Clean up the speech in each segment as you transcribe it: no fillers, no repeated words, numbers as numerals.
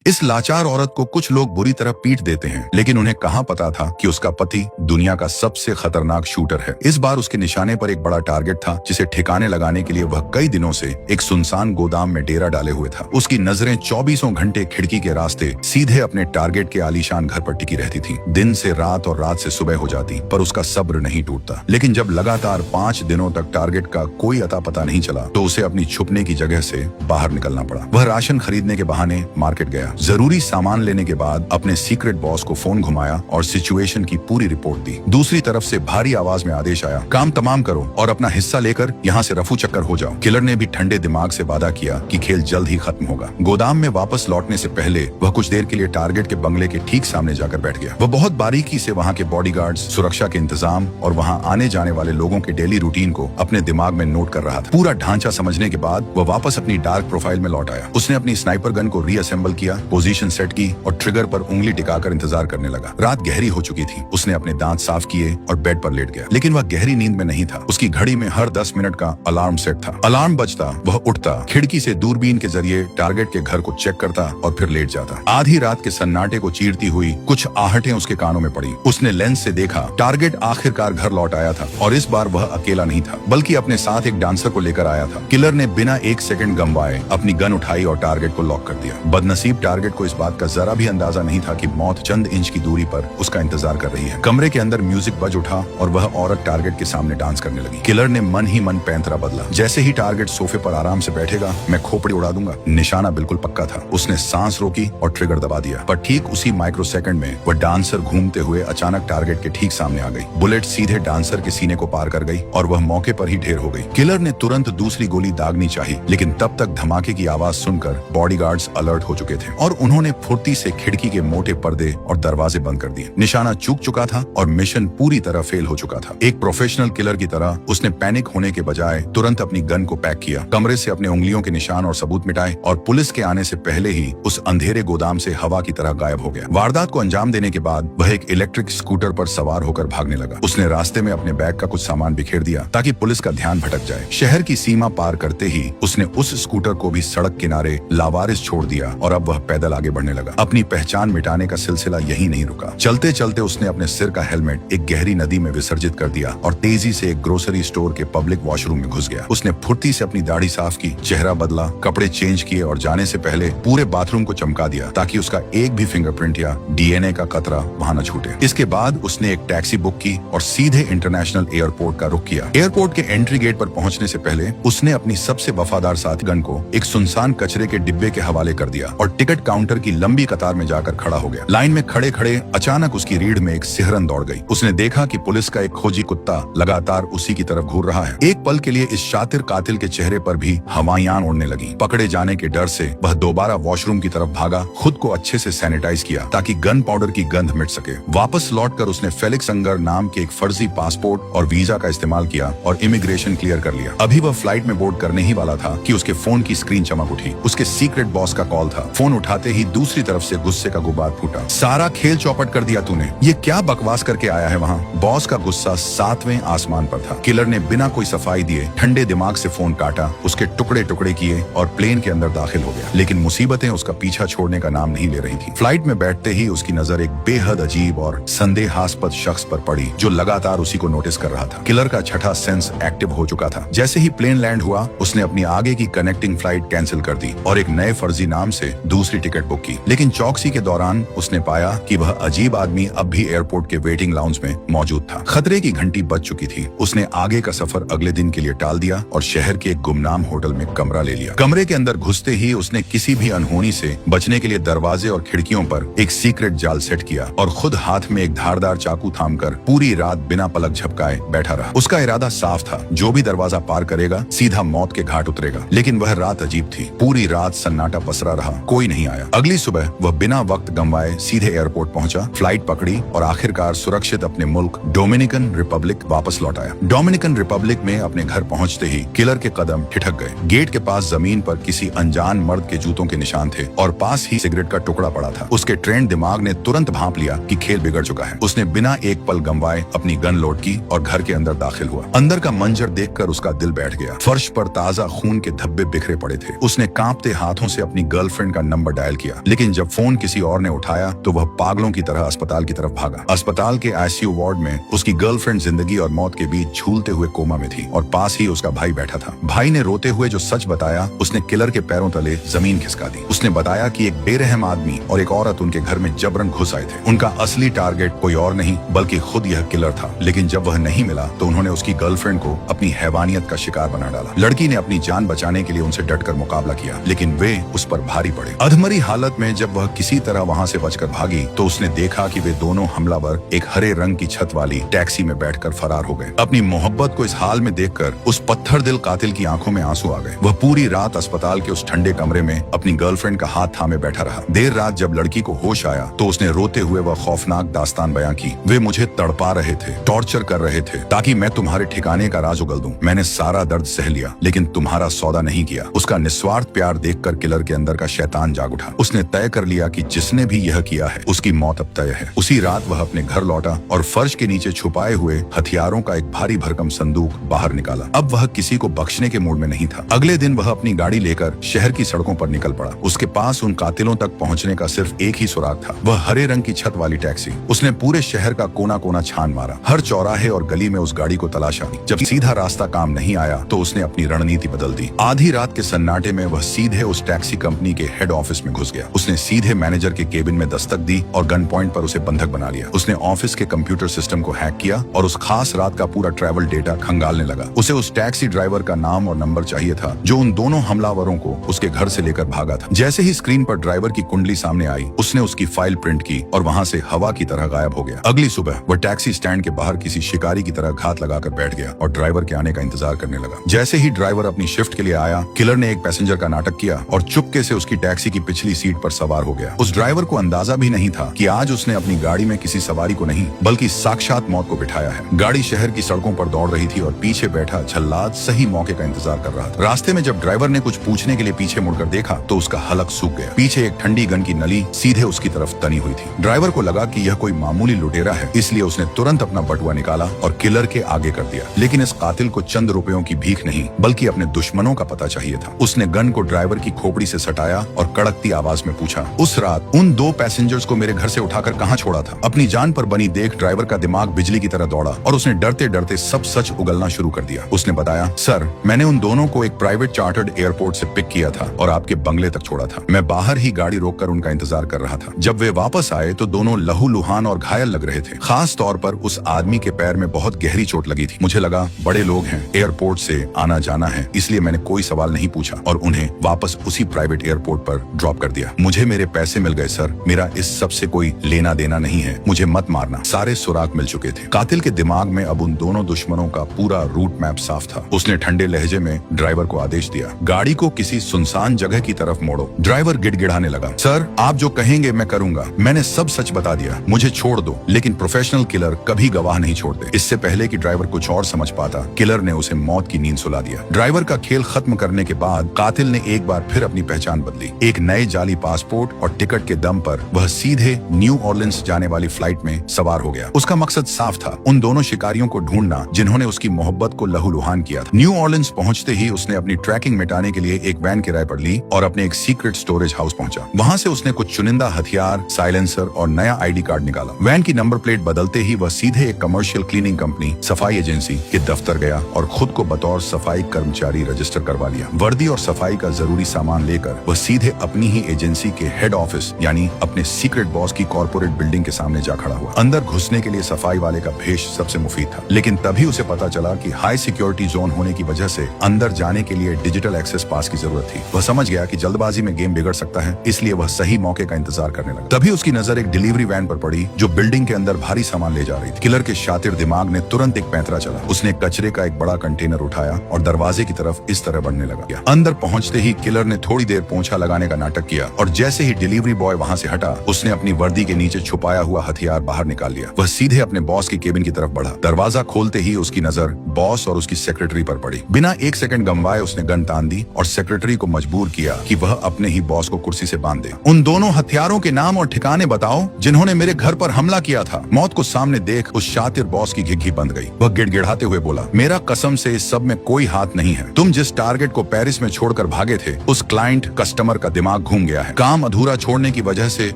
इस लाचार औरत को कुछ लोग बुरी तरह पीट देते हैं, लेकिन उन्हें कहाँ पता था कि उसका पति दुनिया का सबसे खतरनाक शूटर है। इस बार उसके निशाने पर एक बड़ा टारगेट था, जिसे ठिकाने लगाने के लिए वह कई दिनों से एक सुनसान गोदाम में डेरा डाले हुए था। उसकी नजरें 24 घंटे खिड़की के रास्ते सीधे अपने टारगेट के आलीशान घर पर टिकी रहती थी। दिन से रात और रात से सुबह हो जाती, पर उसका सब्र नहीं टूटता। लेकिन जब लगातार 5 दिनों तक टारगेट का कोई अता पता नहीं चला, तो उसे अपनी छुपने की जगह से बाहर निकलना पड़ा। वह राशन खरीदने के बहाने मार्केट गया, जरूरी सामान लेने के बाद अपने सीक्रेट बॉस को फोन घुमाया और सिचुएशन की पूरी रिपोर्ट दी। दूसरी तरफ से भारी आवाज में आदेश आया, काम तमाम करो और अपना हिस्सा लेकर यहाँ से रफू चक्कर हो जाओ। किलर ने भी ठंडे दिमाग से वादा किया कि खेल जल्द ही खत्म होगा। गोदाम में वापस लौटने से पहले वह कुछ देर के लिए टारगेट के बंगले के ठीक सामने जाकर बैठ गया। वह बहुत बारीकी से वहाँ के बॉडीगार्ड्स, सुरक्षा के इंतजाम और वहाँ आने जाने वाले लोगों के डेली रूटीन को अपने दिमाग में नोट कर रहा था। पूरा ढांचा समझने के बाद वह वापस अपनी डार्क प्रोफाइल में लौट आया। उसने अपनी स्नाइपर गन को रीअसेंबल किया, पोजीशन सेट की और ट्रिगर पर उंगली टिकाकर इंतजार करने लगा। रात गहरी हो चुकी थी। उसने अपने दांत साफ किए और बेड पर लेट गया, लेकिन वह गहरी नींद में नहीं था। उसकी घड़ी में हर 10 मिनट का अलार्म सेट था। अलार्म बजता, वह उठता, खिड़की से दूरबीन के जरिए टारगेट के घर को चेक करता और फिर लेट जाता। आधी रात के सन्नाटे को चीरती हुई कुछ आहटें उसके कानों में पड़ी। उसने लेंस से देखा, टारगेट आखिरकार घर लौट आया था और इस बार वह अकेला नहीं था, बल्कि अपने साथ एक डांसर को लेकर आया था। किलर ने बिना 1 सेकंड गंवाए अपनी गन उठाई और टारगेट को लॉक कर दिया। बदनसीब टारगेट को इस बात का जरा भी अंदाजा नहीं था कि मौत चंद इंच की दूरी पर उसका इंतजार कर रही है। कमरे के अंदर म्यूजिक बज उठा और वह औरत टारगेट के सामने डांस करने लगी। किलर ने मन ही मन पैंतरा बदला, जैसे ही टारगेट सोफे पर आराम से बैठेगा, मैं खोपड़ी उड़ा दूंगा। निशाना बिल्कुल पक्का था। उसने सांस रोकी और ट्रिगर दबा दिया, पर ठीक उसी माइक्रो सेकंड में वह डांसर घूमते हुए अचानक टारगेट के ठीक सामने आ गई। बुलेट सीधे डांसर के सीने को पार कर गई और वह मौके पर ही ढेर हो गई। किलर ने तुरंत दूसरी गोली दागनी चाहिए, लेकिन तब तक धमाके की आवाज सुनकर बॉडीगार्ड्स अलर्ट हो चुके थे और उन्होंने फुर्ती से खिड़की के मोटे पर्दे और दरवाजे बंद कर दिए। निशाना चूक चुका था और मिशन पूरी तरह फेल हो चुका था। एक प्रोफेशनल किलर की तरह उसने पैनिक होने के बजाय तुरंत अपनी गन को पैक किया, कमरे से अपने उंगलियों के निशान और सबूत मिटाए और पुलिस के आने से पहले ही उस अंधेरे गोदाम से हवा की तरह गायब हो गया। वारदात को अंजाम देने के बाद वह एक इलेक्ट्रिक स्कूटर पर सवार होकर भागने लगा। उसने रास्ते में अपने बैग का कुछ सामान बिखेर दिया ताकि पुलिस का ध्यान भटक जाए। शहर की सीमा पार करते ही उसने उस स्कूटर को भी सड़क किनारे लावारिस छोड़ दिया और अब वह पैदल आगे बढ़ने लगा। अपनी पहचान मिटाने का सिलसिला यही नहीं रुका। चलते चलते उसने अपने सिर का हेलमेट एक गहरी नदी में विसर्जित कर दिया और तेजी से एक ग्रोसरी स्टोर के पब्लिक वॉशरूम में घुस गया। उसने फुर्ती से अपनी दाढ़ी साफ की, चेहरा बदला, कपड़े चेंज किए और जाने से पहले पूरे बाथरूम को चमका दिया ताकि उसका एक भी फिंगरप्रिंट या डीएनए का कतरा वहां न छूटे। इसके बाद उसने एक टैक्सी बुक की और सीधे इंटरनेशनल एयरपोर्ट का रुख किया। एयरपोर्ट के एंट्री गेट पर पहुंचने से पहले उसने अपनी सबसे वफादार साथी गन को एक सुनसान कचरे के डिब्बे के हवाले कर दिया और टिकट काउंटर की लंबी कतार में जाकर खड़ा हो गया। लाइन में खड़े खड़े अचानक उसकी रीढ़ में एक सिहरन दौड़ गई। उसने देखा कि पुलिस का एक खोजी कुत्ता लगातार उसी की तरफ घूर रहा है। एक पल के लिए इस शातिर कातिल के चेहरे पर भी हवायां उड़ने लगी। पकड़े जाने के डर से वह दोबारा वॉशरूम की तरफ भागा, खुद को अच्छे से सैनिटाइज किया ताकि गन पाउडर की गंध मिट सके। वापस लौटकर उसने फेलिक्स अंगर नाम के एक फर्जी पासपोर्ट और वीजा का इस्तेमाल किया और इमिग्रेशन क्लियर कर लिया। अभी वह फ्लाइट में बोर्ड करने ही वाला था कि उसके फोन की स्क्रीन चमक उठी। उसके सीक्रेट बॉस का कॉल था। फोन उठाते ही दूसरी तरफ से गुस्से का गुब्बार फूटा। सारा खेल चौपट कर दिया तूने, ये क्या बकवास करके आया है वहाँ? बॉस का गुस्सा 7वें आसमान पर था। किलर ने बिना कोई सफाई दिए ठंडे दिमाग से फोन काटा, उसके टुकड़े टुकड़े किए और प्लेन के अंदर दाखिल हो गया। लेकिन मुसीबतें उसका पीछा छोड़ने का नाम नहीं ले रही थी। फ्लाइट में बैठते ही उसकी नजर एक बेहद अजीब और संदेहास्पद शख्स पर पड़ी जो लगातार उसी को नोटिस कर रहा था। किलर का छठा सेंस एक्टिव हो चुका था। जैसे ही प्लेन लैंड हुआ, उसने अपनी आगे की कनेक्टिंग फ्लाइट कैंसिल कर दी और एक नए फर्जी नाम से दूसरी टिकट बुक की। लेकिन चौकसी के दौरान उसने पाया कि वह अजीब आदमी अब भी एयरपोर्ट के वेटिंग लाउंज में मौजूद था। खतरे की घंटी बज चुकी थी। उसने आगे का सफर अगले दिन के लिए टाल दिया और शहर के एक गुमनाम होटल में कमरा ले लिया। कमरे के अंदर घुसते ही उसने किसी भी अनहोनी से बचने के लिए दरवाजे और खिड़कियों पर एक सीक्रेट जाल सेट किया और खुद हाथ में एक धारदार चाकू थामकर पूरी रात बिना पलक झपकाए बैठा रहा। उसका इरादा साफ था, जो भी दरवाजा पार करेगा सीधा मौत के घाट उतरेगा। लेकिन वह रात अजीब थी। पूरी रात सन्नाटा पसरा रहा, कोई नहीं आया। अगली सुबह वह बिना वक्त गंवाए सीधे एयरपोर्ट पहुंचा, फ्लाइट पकड़ी और आखिरकार सुरक्षित अपने मुल्क डोमिनिकन रिपब्लिक वापस लौट आया। डोमिनिकन रिपब्लिक में अपने घर पहुंचते ही किलर के कदम ठिठक गए। गेट के पास जमीन पर किसी अनजान मर्द के जूतों के निशान थे और पास ही सिगरेट का टुकड़ा पड़ा था। उसके ट्रेंड दिमाग ने तुरंत भांप लिया कि खेल बिगड़ चुका है। उसने बिना एक पल गंवाए अपनी गन लोड की और घर के अंदर दाखिल हुआ। अंदर का मंजर देखकर उसका दिल बैठ गया। फर्श पर ताजा खून के धब्बे बिखरे पड़े थे। उसने कांपते हाथों से अपनी गर्लफ्रेंड का नंबर डायल किया, लेकिन जब फोन किसी और ने उठाया तो वह पागलों की तरह अस्पताल की तरफ भागा। अस्पताल के आईसीयू वार्ड में उसकी गर्लफ्रेंड जिंदगी और मौत के बीच झूलते हुए कोमा में थी और पास ही उसका भाई बैठा था। भाई ने रोते हुए जो सच बताया उसने किलर के पैरों तले जमीन खिसका दी। उसने बताया कि एक बेरहम आदमी और एक औरत उनके घर में जबरन घुस आए थे। उनका असली टारगेट कोई और नहीं बल्कि खुद यह किलर था, लेकिन जब वह नहीं मिला तो उन्होंने उसकी गर्लफ्रेंड को अपनी हैवानियत का शिकार बना डाला। लड़की ने अपनी जान बचाने के लिए उनसे डटकर मुकाबला किया, लेकिन वे उस पर भारी पड़े। अधमरी हालत में जब वह किसी तरह वहां से बचकर भागी तो उसने देखा कि वे दोनों हमलावर एक हरे रंग की छत वाली टैक्सी में बैठकर फरार हो गए। अपनी मोहब्बत को इस हाल में देखकर उस पत्थर दिल कातिल की आंखों में आंसू आ गए। वह पूरी रात अस्पताल के उस ठंडे कमरे में अपनी गर्लफ्रेंड का हाथ थामे बैठा रहा। देर रात जब लड़की को होश आया तो उसने रोते हुए वह खौफनाक दास्तान बयां की। वे मुझे तड़पा रहे थे, टॉर्चर कर रहे थे ताकि मैं तुम्हारे ठिकाने का राज उगल दूं। मैंने सारा दर्द सह लिया लेकिन तुम्हारा सौदा नहीं किया। उसका निस्वार्थ प्यार देखकर किलर के अंदर का शैतान जाग उठा। उसने तय कर लिया कि जिसने भी यह किया है उसकी मौत अब तय है। उसी रात वह अपने घर लौटा और फर्श के नीचे छुपाए हुए हथियारों का एक भारी भरकम संदूक बाहर निकाला। अब वह किसी को बख्शने के मूड में नहीं था। अगले दिन वह अपनी गाड़ी लेकर शहर की सड़कों पर निकल पड़ा। उसके पास उन कातिलों तक पहुंचने का सिर्फ एक ही सुराग था, वह हरे रंग की छत वाली टैक्सी। उसने पूरे शहर का कोना कोना छान मारा, हर चौराहे और गली में उस गाड़ी को तलाशा। जब सीधा रास्ता काम नहीं आया तो उसने अपनी रणनीति बदल दी। आधी रात के सन्नाटे में वह सीधे उस टैक्सी कंपनी के हेड ऑफिस में घुस गया। उसने सीधे मैनेजर के केबिन में दस्तक दी और गन पॉइंट पर उसे बंधक बना लिया। उसने ऑफिस के कंप्यूटर सिस्टम को हैक किया और उस खास रात का पूरा ट्रैवल डेटा खंगालने लगा। उसे उस टैक्सी ड्राइवर का नाम और नंबर चाहिए था जो उन दोनों हमलावरों को उसके घर से लेकर भागा था। जैसे ही स्क्रीन पर ड्राइवर की कुंडली सामने आई उसने उसकी फाइल प्रिंट की और वहां से हवा की तरह गायब हो गया। अगली सुबह वह टैक्सी स्टैंड के बाहर किसी शिकारी की तरह घात लगाकर बैठ गया और ड्राइवर के आने का इंतजार करने लगा। जैसे ही ड्राइवर अपनी शिफ्ट के लिए आया, किलर ने एक पैसेंजर का नाटक किया और चुपके से उसकी टैक्सी की पिछली सीट पर सवार हो गया। उस ड्राइवर को अंदाजा भी नहीं था कि आज उसने अपनी गाड़ी में किसी सवारी को नहीं बल्कि साक्षात मौत को बिठाया है। गाड़ी शहर की सड़कों पर दौड़ रही थी और पीछे बैठा जल्लाद सही मौके का इंतजार कर रहा था। रास्ते में जब ड्राइवर ने कुछ पूछने के लिए पीछे मुड़कर देखा तो उसका हलक सूख गया। पीछे एक ठंडी गन की नली सीधे उसकी तरफ तनी हुई थी। ड्राइवर को लगा कि यह कोई मामूली लुटेरा है, इसलिए उसने तुरंत अपना बटुआ निकाला और किलर के आगे कर दिया। लेकिन इस कातिल को चंद रुपयों की भीख नहीं बल्कि अपने दुश्मनों का पता चाहिए था। उसने गन को ड्राइवर की खोपड़ी से सटाया और कड़कती आवाज में पूछा, उस रात उन 2 पैसेंजर्स को मेरे घर से उठाकर कहाँ छोड़ा था? अपनी जान पर बनी देख ड्राइवर का दिमाग बिजली की तरह दौड़ा और उसने डरते डरते सब सच उगलना शुरू कर दिया। उसने बताया, सर, मैंने उन दोनों को एक प्राइवेट चार्टर्ड एयरपोर्ट से पिक किया था और आपके बंगले तक छोड़ा था। मैं बाहर ही गाड़ी रोककर उनका इंतजार कर रहा था। जब वे वापस आए तो दोनों लहूलुहान और घायल लग रहे थे। खास तौर पर उस आदमी के पैर में बहुत गहरी चोट लगी थी। मुझे लगा बड़े लोग हैं, एयरपोर्ट से आना जाना है, इसलिए मैंने कोई सवाल नहीं पूछा और उन्हें वापस उसी प्राइवेट एयरपोर्ट पर ड्रॉप कर दिया। मुझे मेरे पैसे मिल गए सर, मेरा इस सब से कोई लेना देना नहीं है, मुझे मत मारना। सारे सुराग मिल चुके थे। कातिल के दिमाग में अब उन दोनों दुश्मनों का पूरा रूट मैप साफ था। उसने ठंडे लहजे में ड्राइवर को आदेश दिया, गाड़ी को किसी सुनसान जगह की तरफ मोड़ो। ड्राइवर गिड़गिड़ाने लगा, सर, आप जो कहेंगे मैं करूंगा। मैंने सब सच बता दिया, मुझे छोड़ दो। लेकिन प्रोफेशनल किलर कभी गवाह नहीं छोड़ते। इससे पहले कि ड्राइवर कुछ और समझ पाता, किलर ने उसे मौत की नींद सुला दिया। ड्राइवर का खेल खत्म करने के बाद कातिल ने एक बार फिर अपनी पहचान बदली। एक नए जाली पासपोर्ट और टिकट के दम पर वह सीधे न्यू ऑर्लिन्स जाने वाली फ्लाइट में सवार हो गया। उसका मकसद साफ था, उन दोनों शिकारियों को ढूंढना जिन्होंने उसकी मोहब्बत को लहूलुहान किया था। न्यू ऑर्लिन्स पहुंचते ही उसने अपनी ट्रैकिंग मिटाने के लिए एक वैन किराए पर ली और अपने एक सीक्रेट स्टोरेज हाउस पहुंचा। वहां से उसने कुछ चुनिंदा हथियार, साइलेंसर और नया आईडी कार्ड निकाला। वैन की नंबर प्लेट बदलते ही वह सीधे एक कमर्शियल क्लीनिंग कंपनी, सफाई एजेंसी के दफ्तर गया और खुद को बतौर सफाई कर्मचारी रजिस्टर करवा लिया। वर्दी और सफाई का जरूरी सामान लेकर वह सीधे अपनी ही एजेंसी के हेड ऑफिस यानी अपने सीक्रेट बॉस की कॉर्पोरेट बिल्डिंग के सामने जा खड़ा हुआ। अंदर घुसने के लिए सफाई वाले का भेष सबसे मुफीद था, लेकिन तभी उसे पता चला कि हाई सिक्योरिटी जोन होने की वजह से अंदर जाने के लिए डिजिटल एक्सेस पास की जरूरत थी। वह समझ गया कि जल्दबाजी में गेम बिगड़ सकता है, इसलिए वह सही मौके का इंतजार करने लगा। तभी उसकी नजर एक डिलीवरी वैन पर पड़ी जो बिल्डिंग के अंदर भारी सामान ले जा रही थी। किलर के शातिर दिमाग ने तुरंत एक पैंतरा चला। उसने कचरे का एक बड़ा कंटेनर उठाया और दरवाजे की तरफ इस तरह बढ़ने लगा। अंदर पहुंचते ही किलर ने थोड़ी देर पोंछा लगाने का नाटक किया और जैसे ही डिलीवरी बॉय वहां से हटा, उसने अपनी वर्दी के नीचे छुपाया हुआ हथियार बाहर निकाल लिया। वह सीधे अपने बॉस के केबिन की तरफ बढ़ा। दरवाजा खोलते ही उसकी नजर बॉस और उसकी सेक्रेटरी पर पड़ी। बिना एक सेकंड गंवाए उसने गन तान दी और सेक्रेटरी को मजबूर किया कि वह अपने ही बॉस को कुर्सी से बांध दे। उन दोनों हथियारों के नाम और ठिकाने बताओ जिन्होंने मेरे घर पर हमला किया था। मौत को सामने देख उस शातिर बॉस की घिघी बंद गई। वह गिड़गिड़ाते हुए बोला, मेरा कसम से इस सब में कोई हाथ नहीं है। तुम जिस टारगेट को पेरिस में छोड़कर भागे थे, उस क्लाइंट कस्टमर का दिमाग दिमाग घूम गया है। काम अधूरा छोड़ने की वजह से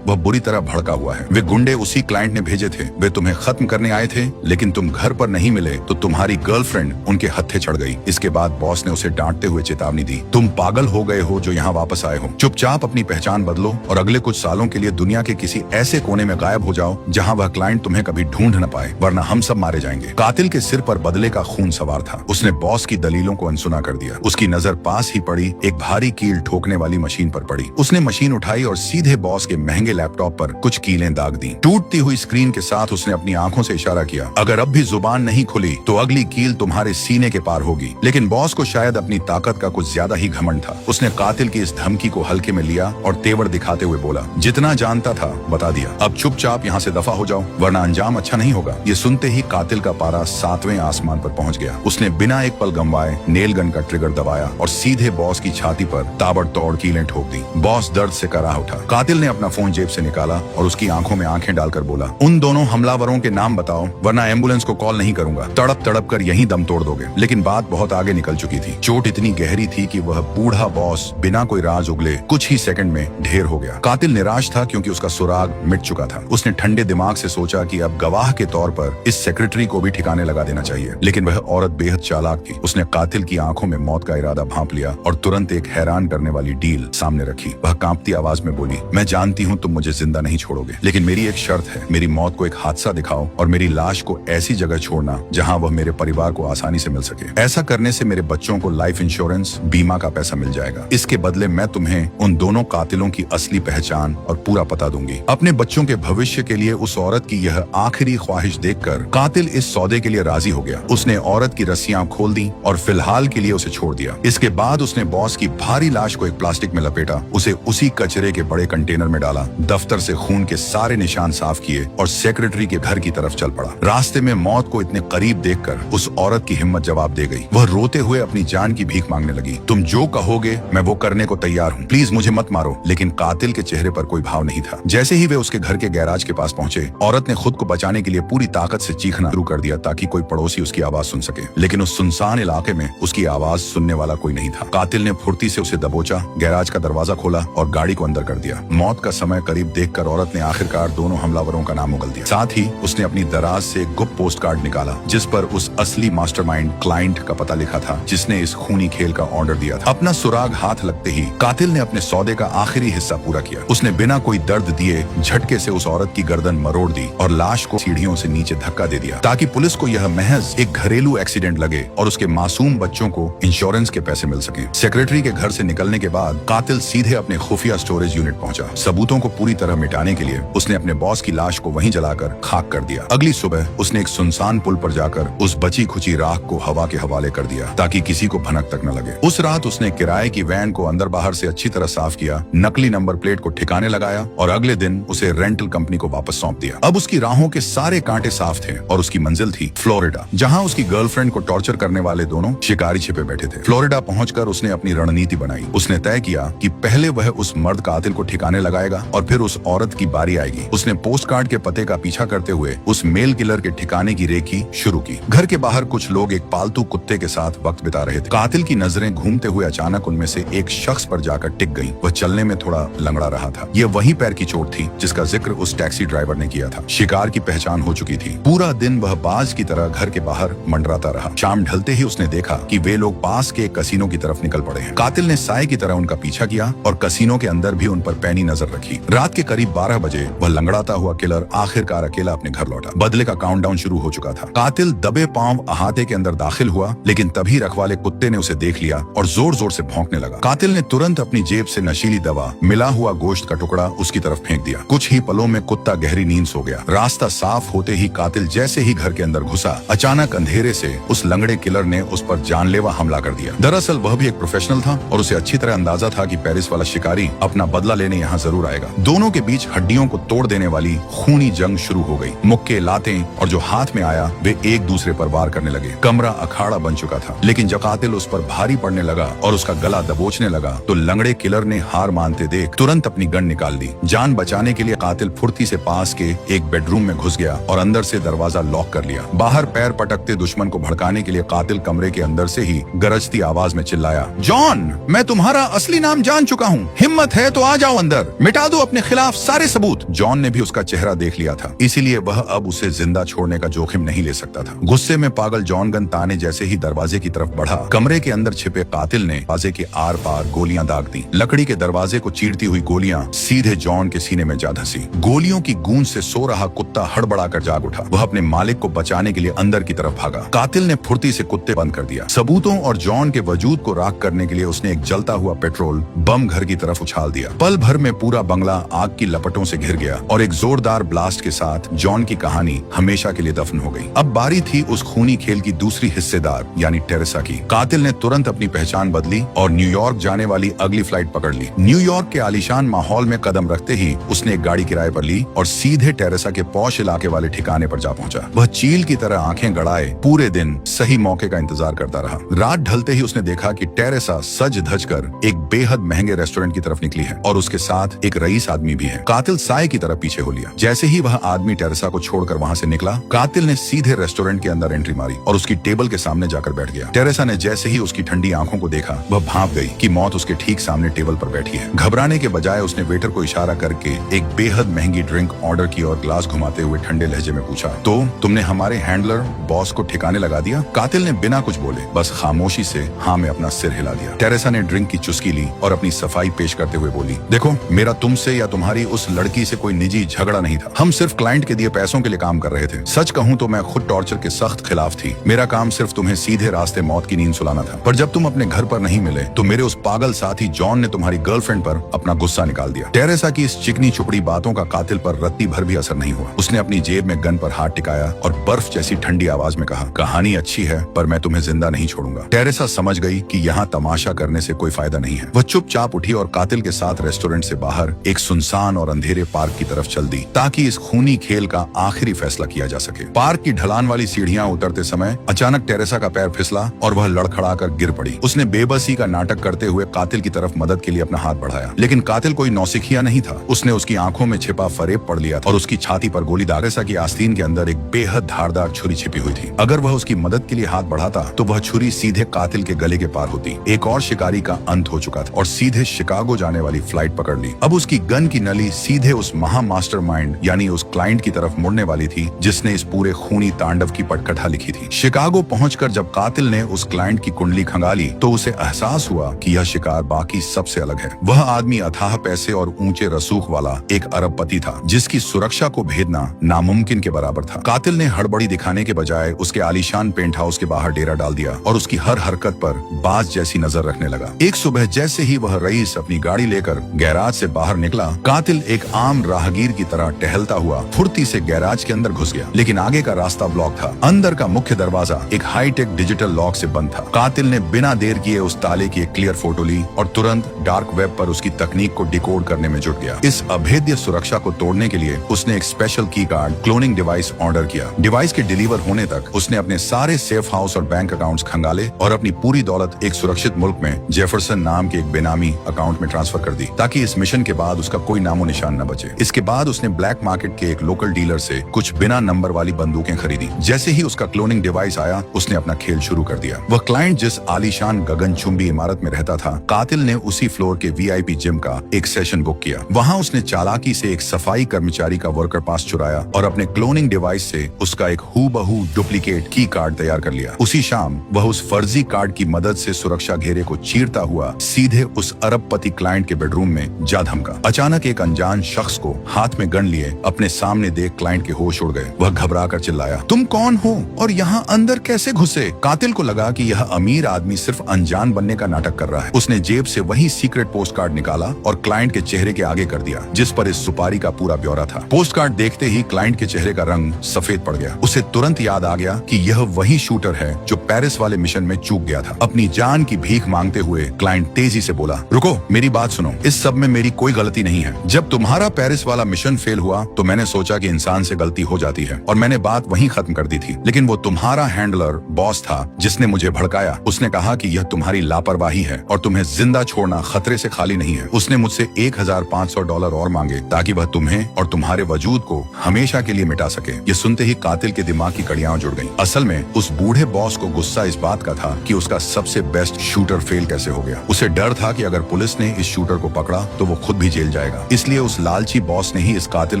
वह बुरी तरह भड़का हुआ है। वे गुंडे उसी क्लाइंट ने भेजे थे। वे तुम्हें खत्म करने आए थे, लेकिन तुम घर पर नहीं मिले तो तुम्हारी गर्लफ्रेंड उनके हत्थे चढ़ गई। इसके बाद बॉस ने उसे डांटते हुए चेतावनी दी, तुम पागल हो गए हो जो यहाँ वापस आए हो। चुपचाप अपनी पहचान बदलो और अगले कुछ सालों के लिए दुनिया के किसी ऐसे कोने में गायब हो जाओ जहाँ वह क्लाइंट तुम्हें कभी ढूंढ न पाए, वरना हम सब मारे जाएंगे। कातिल के सिर पर बदले का खून सवार था। उसने बॉस की दलीलों को अनसुना कर दिया। उसकी नजर पास ही पड़ी एक भारी कील ठोकने वाली मशीन पर पड़ी। उसने मशीन उठाई और सीधे बॉस के महंगे लैपटॉप पर कुछ कीलें दाग दी। टूटती हुई स्क्रीन के साथ उसने अपनी आंखों से इशारा किया, अगर अब भी जुबान नहीं खुली तो अगली कील तुम्हारे सीने के पार होगी। लेकिन बॉस को शायद अपनी ताकत का कुछ ज्यादा ही घमंड था। उसने कातिल की इस धमकी को हल्के में लिया और तेवर दिखाते हुए बोला, जितना जानता था बता दिया, अब चुपचाप यहाँ से दफा हो जाओ वरना अंजाम अच्छा नहीं होगा। ये सुनते ही कातिल का पारा 7वें आसमान पर पहुंच गया। उसने बिना एक पल गंवाए नेल गन का ट्रिगर दबाया और सीधे बॉस की छाती पर ताबड़तोड़ कीलें ठोक दी। बॉस दर्द से कराह उठा। कातिल ने अपना फोन जेब से निकाला और उसकी आंखों में आंखें डालकर बोला, उन दोनों हमलावरों के नाम बताओ वरना एम्बुलेंस को कॉल नहीं करूंगा। तड़प तड़प कर यहीं दम तोड़ दोगे। लेकिन बात बहुत आगे निकल चुकी थी। चोट इतनी गहरी थी कि वह बूढ़ा बॉस बिना कोई राज उगले कुछ ही सेकंड में ढेर हो गया। कातिल निराश था क्योंकि उसका सुराग मिट चुका था। उसने ठंडे दिमाग से सोचा कि अब गवाह के तौर पर इस सेक्रेटरी को भी ठिकाने लगा देना चाहिए। लेकिन वह औरत बेहद चालाक थी। उसने कातिल की आंखों में मौत का इरादा भांप लिया और तुरंत एक हैरान करने वाली डील सामने रखी। वह कांपती आवाज में बोली, मैं जानती हूँ तुम मुझे जिंदा नहीं छोड़ोगे, लेकिन मेरी एक शर्त है। मेरी मौत को एक हादसा दिखाओ और मेरी लाश को ऐसी जगह छोड़ना जहाँ वह मेरे परिवार को आसानी से मिल सके। ऐसा करने से मेरे बच्चों को लाइफ इंश्योरेंस बीमा का पैसा मिल जाएगा। इसके बदले मैं तुम्हें उन दोनों कातिलों की असली पहचान और पूरा पता दूंगी। अपने बच्चों के भविष्य के लिए उस औरत की यह आखिरी ख्वाहिश देखकर कातिल इस सौदे के लिए राजी हो गया। उसने औरत की रस्सियां खोल दी और फिलहाल के लिए उसे छोड़ दिया। इसके बाद उसने बॉस की भारी लाश को एक प्लास्टिक में लपेटा, उसे उसी कचरे के बड़े कंटेनर में डाला, दफ्तर से खून के सारे निशान साफ किए और सेक्रेटरी के घर की तरफ चल पड़ा। रास्ते में मौत को इतने करीब देखकर उस औरत की हिम्मत जवाब दे गई। वह रोते हुए अपनी जान की भीख मांगने लगी, तुम जो कहोगे मैं वो करने को तैयार हूँ, प्लीज मुझे मत मारो। लेकिन कातिल के चेहरे पर कोई भाव नहीं था। जैसे ही वे उसके घर के गैराज के पास पहुंचे, औरत ने खुद को बचाने के लिए पूरी ताकत से चीखना शुरू कर दिया ताकि कोई पड़ोसी उसकी आवाज सुन सके। लेकिन उस सुनसान इलाके में उसकी आवाज सुनने वाला कोई नहीं था। कातिल ने फुर्ती से उसे दबोचा, गैराज का दरवाजा खोला और गाड़ी को अंदर कर दिया। मौत का समय करीब देखकर औरत ने आखिरकार दोनों हमलावरों का नाम उगल दिया। साथ ही उसने अपनी दराज से एक गुप्त पोस्ट कार्ड निकाला जिस पर उस असली मास्टरमाइंड क्लाइंट का पता लिखा था जिसने इस खूनी खेल का ऑर्डर दिया था। अपना सुराग हाथ लगते ही कातिल ने अपने सौदे का आखिरी हिस्सा पूरा किया। उसने बिना कोई दर्द दिए झटके से उस औरत की गर्दन मरोड़ दी और लाश को सीढ़ियों से नीचे धक्का दे दिया ताकि पुलिस को यह महज एक घरेलू एक्सीडेंट लगे और उसके मासूम बच्चों को इंश्योरेंस के पैसे मिल सके। सेक्रेटरी के घर से निकलने के बाद कातिल सीधे अपने खुफिया स्टोरेज यूनिट पहुंचा। सबूतों को पूरी तरह मिटाने के लिए उसने अपने बॉस की लाश को वहीं जलाकर खाक कर दिया। अगली सुबह उसने एक सुनसान पुल पर जाकर उस बची खुची राख को हवा के हवाले कर दिया ताकि किसी को भनक तक न लगे। उस रात उसने किराए की वैन को अंदर बाहर से अच्छी तरह साफ किया, नकली नंबर प्लेट को ठिकाने लगाया और अगले दिन उसे रेंटल कंपनी को वापस सौंप दिया। अब उसकी राहों के सारे कांटे साफ थे और उसकी मंजिल थी फ्लोरिडा, जहां उसकी गर्लफ्रेंड को टॉर्चर करने वाले दोनों शिकारी छिपे बैठे थे। फ्लोरिडा पहुंचकर उसने अपनी रणनीति बनाई। उसने तय किया कि पहले वह उस मर्द कातिल को ठिकाने लगाएगा और फिर उस औरत की बारी आएगी। उसने पोस्ट कार्ड के पते का पीछा करते हुए उस मेल किलर के ठिकाने की रेखी शुरू की। घर के बाहर कुछ लोग एक पालतू कुत्ते के साथ वक्त बिता रहे थे। कातिल की नजरें घूमते हुए अचानक उनमें से एक शख्स पर जाकर टिक गईं। वह चलने में थोड़ा लंगड़ा रहा था। यह वही पैर की चोट थी जिसका जिक्र उस टैक्सी ड्राइवर ने किया था। शिकार की पहचान हो चुकी थी। पूरा दिन वह बाज की तरह घर के बाहर मंडराता रहा। शाम ढलते ही उसने देखा कि वे लोग पास के कसीनो की तरफ निकल पड़े हैं। कातिल ने साए की तरह उनका पीछा किया और कसीनो के अंदर भी उन पर पैनी नजर रखी। रात के करीब 12 बजे वह लंगड़ाता हुआ किलर आखिरकार अकेला अपने घर लौटा। बदले का काउंटडाउन शुरू हो चुका था। कातिल दबे पांव अहाते के अंदर दाखिल हुआ, लेकिन तभी रखवाले कुत्ते ने उसे देख लिया और जोर जोर से भौंकने लगा। कातिल ने तुरंत अपनी जेब से नशीली दवा, मिला हुआ गोश्त का टुकड़ा उसकी तरफ फेंक दिया। कुछ ही पलों में कुत्ता गहरी नींद सो गया। रास्ता साफ होते ही कातिल जैसे ही घर के अंदर घुसा, अचानक अंधेरे से उस लंगड़े किलर ने उस पर जानलेवा हमला कर दिया। दरअसल वह भी एक प्रोफेशनल था और उसे अच्छी तरह अंदाजा था कि पेरिस वाला शिकारी अपना बदला लेने यहाँ जरूर आएगा। दोनों के बीच हड्डियों को तोड़ देने वाली खूनी जंग शुरू हो गई। मुक्के, लातें और जो हाथ में आया वे एक दूसरे पर वार करने लगे। कमरा अखाड़ा बन चुका था, लेकिन जब कातिल उस पर भारी पड़ने लगा और उसका गला दबोचने लगा तो लंगड़े किलर ने हार मानते देख तुरंत अपनी गन निकाल ली। जान बचाने के लिए कातिल फुर्ती से पास के एक बेडरूम में घुस गया और अंदर से दरवाजा लॉक कर लिया। बाहर पैर पटकते दुश्मन को भड़काने के लिए कातिल कमरे के अंदर से ही गरजती आवाज में चिल्लाया, जॉन, मैं तुम्हारा असली नाम जान चुका हूँ, हिम्मत है तो आ जाओ अंदर, मिटा दो अपने खिलाफ सारे सबूत। जॉन ने भी उसका चेहरा देख लिया था, इसीलिए वह अब उसे जिंदा छोड़ने का जोखिम नहीं ले सकता था। गुस्से में पागल जॉन गन ताने जैसे ही दरवाजे की तरफ बढ़ा, कमरे के अंदर छिपे कातिल ने दरवाजे के आर पार गोलियां दाग दी। लकड़ी के दरवाजे को चीरती हुई गोलियां सीधे जॉन के सीने में जा धंसी। गोलियों की गूंज से सो रहा कुत्ता हड़बड़ाकर जाग उठा। वह अपने मालिक को बचाने के लिए अंदर की तरफ भागा। कातिल ने फुर्ती से कुत्ते बंद कर दिया। सबूतों और जॉन के वजूद को राख करने के लिए उसने एक जलता हुआ पेट्रोल बम घर की तरफ उछाल दिया। पल भर में पूरा बंगला आग की लपटों से घिर गया और एक जोरदार ब्लास्ट के साथ जॉन की कहानी हमेशा के लिए दफन हो गई। अब बारी थी उस खूनी खेल की दूसरी हिस्सेदार यानी टेरेसा की। कातिल ने तुरंत अपनी पहचान बदली और न्यूयॉर्क जाने वाली अगली फ्लाइट पकड़ ली। न्यूयॉर्क के आलीशान माहौल में कदम रखते ही उसने एक गाड़ी किराए पर ली और सीधे टेरेसा के पौश इलाके वाले ठिकाने पर जा पहुंचा। वह चील की तरह आंखें गड़ाए पूरे दिन सही मौके का इंतजार करता रहा। रात ढलते ही उसने देखा कि टेरेसा सज धज कर एक बेहद महंगे रेस्टोरेंट की तरफ निकली है और उसके साथ एक रईस आदमी भी है। कातिल साए की तरह पीछे हो लिया। जैसे ही वह आदमी टेरेसा को छोड़कर वहां से निकला, कातिल ने सीधे रेस्टोरेंट के अंदर एंट्री मारी और उसकी टेबल के सामने जाकर बैठ गया। टेरेसा ने जैसे ही उसकी ठंडी आंखों को देखा, वह भांप गई कि मौत उसके ठीक सामने टेबल पर बैठी है। घबराने के बजाय उसने वेटर को इशारा करके एक बेहद महंगी ड्रिंक ऑर्डर की और ग्लास घुमाते हुए ठंडे लहजे में पूछा, तो तुमने हमारे हैंडलर बॉस को ठिकाने लगा दिया? कातिल ने बिना कुछ बोले बस खामोशी से हाँ में अपना सिर हिला दिया। टेरेसा ने ड्रिंक की चुस्की ली और अपनी सफाई पेश करते हुए बोली, देखो, मेरा तुमसे या तुम्हारी उस लड़की से कोई निजी झगड़ा नहीं था। हम सिर्फ क्लाइंट के दिए पैसों के लिए काम कर रहे थे। सच कहूँ तो मैं खुद टॉर्चर के सख्त खिलाफ थी। मेरा काम सिर्फ तुम्हें सीधे रास्ते मौत की नींद सुलाना था। पर जब तुम अपने घर पर नहीं मिले तो मेरे उस पागल साथी जॉन ने तुम्हारी गर्लफ्रेंड पर अपना गुस्सा निकाल दिया। टेरेसा की इस चिकनी चुपड़ी बातों का कातिल पर रत्ती भर भी असर नहीं हुआ। उसने अपनी जेब में गन पर हाथ टिकाया और बर्फ जैसी ठंडी आवाज में कहा, कहानी अच्छी है पर मैं तुम्हें जिंदा नहीं छोड़ूंगा। टेरेसा समझ गई कि यहाँ तमाशा करने से कोई फायदा नहीं है। वह चुपचाप उठी और कातिल के साथ रेस्टोरेंट से बाहर एक सुनसान और अंधेरे पार्क की तरफ चल दी ताकि इस खूनी खेल का आखिरी फैसला किया जा सके। पार्क की ढलान वाली सीढ़ियां उतरते समय अचानक टेरेसा का पैर फिसला और वह लड़खड़ाकर गिर पड़ी। उसने बेबसी का नाटक करते हुए कातिल की तरफ मदद के लिए अपना हाथ बढ़ाया, लेकिन कातिल कोई नौसिखिया नहीं था। उसने उसकी आंखों में छिपा फरेब पढ़ लिया और उसकी छाती पर गोली दाग। टेरेसा की आस्तीन के अंदर एक बेहद धारदार छुरी छिपी हुई थी। अगर वह उसकी मदद के लिए हाथ बढ़ाता तो वह छुरी सीधे कातिल के गले के पार होती। एक और शिकारी का अंत हो चुका था और सीधे शिकागो जाने वाली फ्लाइट पकड़ ली। अब उसकी गन की नली सीधे उस महा मास्टरमाइंड यानी उस क्लाइंट की तरफ मुड़ने वाली थी जिसने इस पूरे खूनी तांडव की पटकथा लिखी थी। शिकागो पहुंचकर जब कातिल ने उस क्लाइंट की कुंडली खंगाली तो उसे एहसास हुआ कि यह शिकार बाकी सबसे अलग है। वह आदमी अथाह पैसे और ऊंचे रसूख वाला एक अरबपति था जिसकी सुरक्षा को भेदना नामुमकिन के बराबर था। कातिल ने हड़बड़ी दिखाने के बजाय उसके आलीशान पेंट हाउस के बाहर डेरा डाल दिया और उसकी हर हरकत पर बाज जैसी नजर रखने लगा। एक सुबह जैसे ही वह रईस अपनी गाड़ी लेकर गैराज से बाहर निकला, कातिल एक आम राहगीर की तरह टहलता हुआ फुर्ती से गैराज के अंदर घुस गया, लेकिन आगे का रास्ता ब्लॉक था। अंदर का मुख्य दरवाजा एक हाईटेक डिजिटल लॉक से बंद था। कातिल ने बिना देर किए उस ताले की एक क्लियर फोटो ली और तुरंत डार्क वेब पर उसकी तकनीक को डिकोड करने में जुट गया। इस अभेद्य सुरक्षा को तोड़ने के लिए उसने एक स्पेशल की कार्ड क्लोनिंग डिवाइस ऑर्डर किया। डिवाइस के डिलीवर होने तक उसने अपने सारे सेफ हाउस और बैंक अकाउंट्स खंगाले और अपनी पूरी दौलत एक सुरक्षित मुल्क में जेफरसन नाम के एक बेनामी अकाउंट में ट्रांसफर कर दी ताकि इस मिशन के बाद उसका कोई नामो निशान न बचे। इसके बाद उसने ब्लैक मार्केट के एक लोकल डीलर से कुछ बिना नंबर वाली बंदूकें खरीदी। जैसे ही उसका क्लोनिंग डिवाइस आया, उसने अपना खेल शुरू कर दिया। वह क्लाइंट जिस आलीशान गगनचुंबी इमारत में रहता था, कातिल ने उसी फ्लोर के वीआईपी जिम का एक सेशन बुक किया। वहां उसने चालाकी से एक सफाई कर्मचारी का वर्कर पास चुराया और अपने क्लोनिंग डिवाइस से उसका एक हूबहू डुप्लीकेट की कार्ड तैयार कर लिया। उसी शाम वह उस फर्जी कार्ड की मदद से सुरक्षा घेरे को चीरता हुआ सीधे उस अरबपति क्लाइंट के बेडरूम में जा धमका। अचानक एक अनजान शख्स को हाथ में गन लिए अपने सामने देख क्लाइंट के होश उड़ गए। वह घबराकर चिल्लाया, तुम कौन हो और यहाँ अंदर कैसे घुसे? कातिल को लगा कि यह अमीर आदमी सिर्फ अनजान बनने का नाटक कर रहा है। उसने जेब से वही सीक्रेट पोस्ट कार्ड निकाला और क्लाइंट के चेहरे के आगे कर दिया जिस पर इस सुपारी का पूरा ब्यौरा था। पोस्ट कार्ड देखते ही क्लाइंट के चेहरे का रंग सफेद पड़ गया। उसे तुरंत याद आ गया कि यह वही शूटर है जो पेरिस वाले मिशन में चूक गया था। अपनी जान की भीख मांगते हुए क्लाइंट तेजी से बोला, रुको, मेरी बात सुनो, इस सब में मेरी कोई गलती नहीं है। जब तुम्हारा पेरिस वाला मिशन फेल हुआ तो मैंने सोचा कि इंसान से गलती हो जाती है और मैंने बात वहीं खत्म कर दी थी, लेकिन वो तुम्हारा हैंडलर बॉस था जिसने मुझे भड़काया। उसने कहा कि यह तुम्हारी लापरवाही है और तुम्हें जिंदा छोड़ना खतरे से खाली नहीं है। उसने मुझसे $1,500 और मांगे ताकि वह तुम्हें और तुम्हारे वजूद को हमेशा के लिए मिटा सके। ये सुनते ही कातिल के दिमाग की कड़ियां जुड़ गईं। असल में उस बूढ़े बॉस को गुस्सा इस बात का था कि उसका सबसे बेस्ट शूटर फेल कैसे हो गया। उसे डर था कि अगर पुलिस पुलिस ने इस शूटर को पकड़ा तो वो खुद भी जेल जाएगा। इसलिए उस लालची बॉस ने ही इस कातिल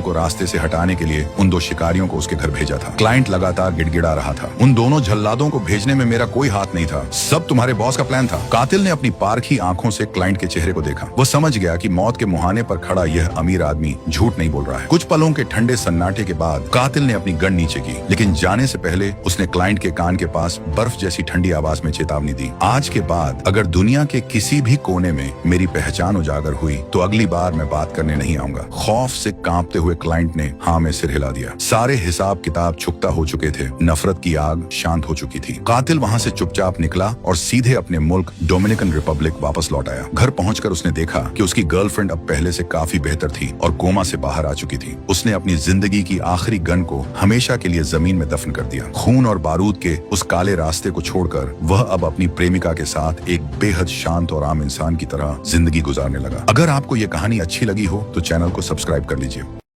को रास्ते से हटाने के लिए उन 2 शिकारियों को उसके घर भेजा था। क्लाइंट लगातार गिड़गिड़ा रहा था, उन दोनों जल्लादों को भेजने में मेरा कोई हाथ नहीं था, सब तुम्हारे बॉस का प्लान था। कातिल ने अपनी पारखी आंखों से क्लाइंट के चेहरे को देखा। वो समझ गया कि मौत के मुहाने पर खड़ा यह अमीर आदमी झूठ नहीं बोल रहा है। कुछ पलों के ठंडे सन्नाटे के बाद कातिल ने अपनी गन नीचे की, लेकिन जाने से पहले उसने क्लाइंट के कान के पास बर्फ जैसी ठंडी आवाज में चेतावनी दी, आज के बाद अगर दुनिया के किसी भी कोने में मेरी पहचान उजागर हुई तो अगली बार मैं बात करने नहीं आऊंगा। खौफ से कांपते हुए क्लाइंट ने हाँ में सिर हिला दिया। सारे हिसाब किताब छुकता हो चुके थे, नफरत की आग शांत हो चुकी थी। कातिल वहां से चुपचाप निकला और सीधे अपने मुल्क डोमिनिकन रिपब्लिक वापस लौट आया। घर पहुंचकर उसने देखा कि उसकी गर्लफ्रेंड अब पहले से काफी बेहतर थी और कोमा से बाहर आ चुकी थी। उसने अपनी जिंदगी की आखिरी गन को हमेशा के लिए जमीन में दफन कर दिया। खून और बारूद के उस काले रास्ते को छोड़कर वह अब अपनी प्रेमिका के साथ एक बेहद शांत और आम इंसान की तरह जिंदगी गुजारने लगा। अगर आपको ये कहानी अच्छी लगी हो तो चैनल को सब्सक्राइब कर लीजिए।